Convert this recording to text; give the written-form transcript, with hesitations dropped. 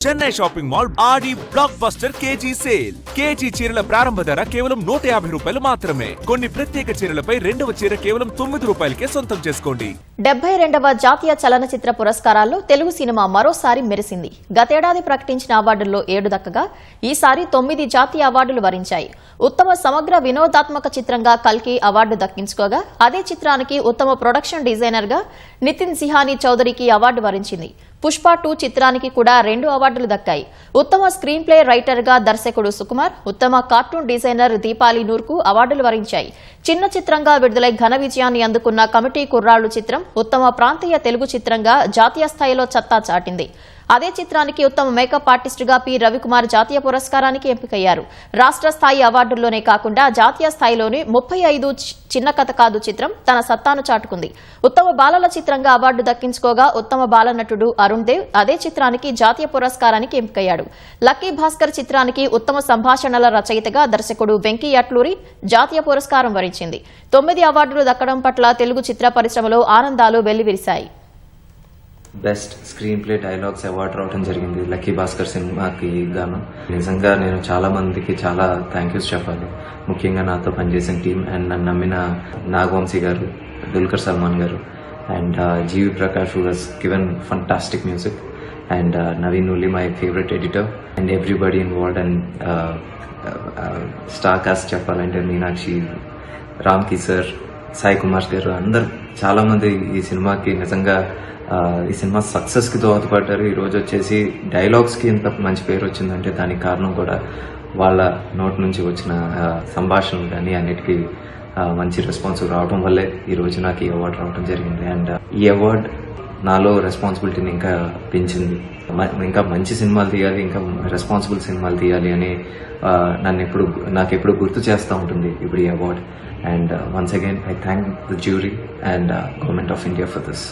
Chennai shopping mall Aadi blockbuster KG sale. KG చీరల ప్రారంభ ధర కేవలం 150 రూపాయలు మాత్రమే. కొన్ని ప్రత్యేక చీరలపై రెండవ చీర కేవలం 9 రూపాయలకే సొంతం చేసుకోండి. 72వ జాతీయ చలనచిత్ర పురస్కారాల్లో తెలుగు సినిమా మరోసారి మెరిసింది. గతేడాది ప్రకటించిన అవార్డుల్లో 7 దక్కగా ఈసారి 9 జాతీయ అవార్డులు వరించాయి. ఉత్తమ సమగ్ర వినోదాత్మక చిత్రంగా కల్కి అవార్డు దక్కించుకోగా అదే చిత్రానికి ఉత్తమ ప్రొడక్షన్ డిజైనర్ గా నితిన్ సిహానీ చౌదరికి అవార్డు వరించింది. పుష్ప 2 చిత్రానికి కూడా 2 అవార్డులు దక్కాయి. ఉత్తమ స్క్రీన్ ప్లే రైటర్ గా దర్శకుడు సుకుమార్, ఉత్తమ కార్టూన్ డిజైనర్ దీపాలి నూర్ కు అవార్డులు వరించాయి. చిన్న చిత్రంగా విడుదలై ఘన విజయాన్ని అందుకున్న కమిటీ కుర్రాళ్లు చిత్రం ఉత్తమ ప్రాంతీయ తెలుగు చిత్రంగా జాతీయ స్థాయిలో సత్తా చాటింది. అదే చిత్రానికి ఉత్తమ మేకప్ ఆర్టిస్ట్ గా పి రవికుమార్ జాతీయ పురస్కారానికి ఎంపికయ్యారు. రాష్ట్ర స్థాయి అవార్డుల్లోనే కాకుండా జాతీయ స్థాయిలోనే 35 చిన్న కథ కాదు చిత్రం తన సత్తాను చాటుకుంది. ఉత్తమ బాలల చిత్రంగా అవార్డు దక్కించుకోగా ఉత్తమ బాల నటుడు అరుణ్ దేవ్ అదే చిత్రానికి జాతీయ పురస్కారానికి ఎంపికయ్యాడు. లక్కీ భాస్కర్ చిత్రానికి ఉత్తమ సంభాషణల రచయితగా దర్శకుడు వెంకీ అట్లూరి జాతీయ పురస్కారం వరించింది. 9 అవార్డులు దక్కడం పట్ల తెలుగు చిత్ర పరిశ్రమలో ఆనందాలు వెల్లివిరిశాయి. Best screenplay dialogues award రావడం జరిగింది లక్కీ భాస్కర్ సినిమాకి గాను. నిజంగా నేను చాలా మందికి చాలా థ్యాంక్ యూస్ చెప్పాలి. ముఖ్యంగా నాతో పనిచేసిన టీం అండ్ నన్ను నమ్మిన నాగవంశీ గారు, దుల్కర్ సల్మాన్ గారు and G V Prakash who has given fantastic music and Naveen Nooli my favourite editor and everybody involved and star cast చెప్పాలంటే మీనాక్షి, రామ్కి సార్, సాయి కుమార్ గారు అందరు చాలా మంది ఈ సినిమాకి నిజంగా ఈ సినిమా సక్సెస్ కి దోహదపడ్డారు. ఈ రోజు వచ్చేసి డైలాగ్స్ కి ఇంత మంచి పేరు వచ్చిందంటే దానికి కారణం కూడా వాళ్ళ నోటి నుంచి వచ్చిన సంభాషణలు కానీ అన్నిటికీ మంచి రెస్పాన్స్ రావడం వల్లే ఈ రోజు నాకు ఈ అవార్డు రావడం జరిగింది. అండ్ ఈ అవార్డు నాలో రెస్పాన్సిబిలిటీని ఇంకా పెంచింది. ఇంకా మంచి సినిమాలు తీయాలి, ఇంకా రెస్పాన్సిబుల్ సినిమాలు తీయాలి అని నాకు ఎప్పుడు గుర్తు చేస్తూ ఉంటుంది ఇప్పుడు ఈ award. And once again I thank the jury and government of India for this.